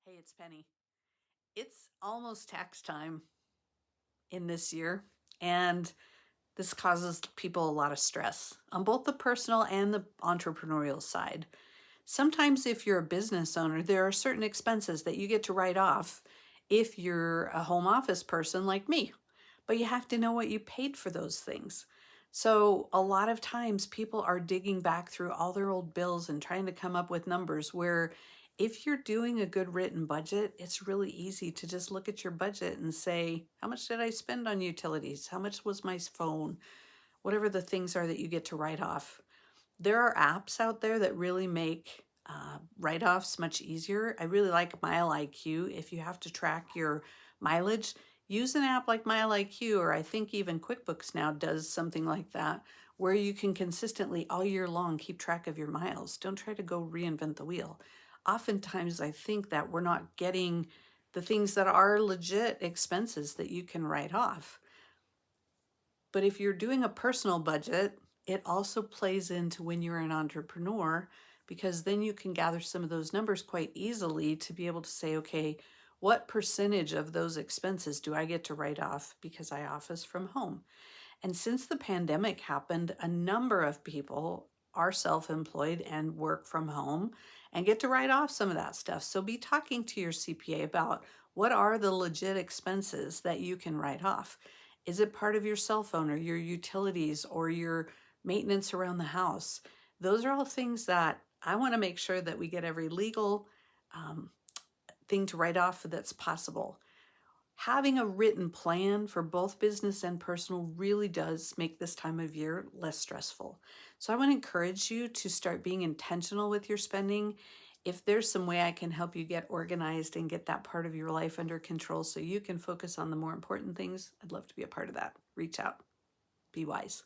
Hey, it's Penny. It's almost tax time in this year, and this causes people a lot of stress on both the personal and the entrepreneurial side. Sometimes, if you're a business owner, there are certain expenses that you get to write off if you're a home office person like me, but you have to know what you paid for those things. So, a lot of times people are digging back through all their old bills and trying to come up with numbers where if you're doing a good written budget, it's really easy to just look at your budget and say, how much did I spend on utilities? How much was my phone? Whatever the things are that you get to write off. There are apps out there that really make write offs much easier. I really like Mile IQ. If you have to track your mileage, use an app like Mile IQ, or I think even QuickBooks now does something like that, where you can consistently all year long keep track of your miles. Don't try to go reinvent the wheel. Oftentimes, I think that we're not getting the things that are legit expenses that you can write off. But if you're doing a personal budget, it also plays into when you're an entrepreneur because then you can gather some of those numbers quite easily to be able to say, okay, what percentage of those expenses do I get to write off because I office from home? And since the pandemic happened, a number of people are self employed and work from home and get to write off some of that stuff. So be talking to your CPA about what are the legit expenses that you can write off. Is it part of your cell phone or your utilities or your maintenance around the house? Those are all things that I want to make sure that we get every legal um, thing to write off that's possible. Having a written plan for both business and personal really does make this time of year less stressful. So I want to encourage you to start being intentional with your spending. If there's some way I can help you get organized and get that part of your life under control so you can focus on the more important things, I'd love to be a part of that. Reach out. Be wise.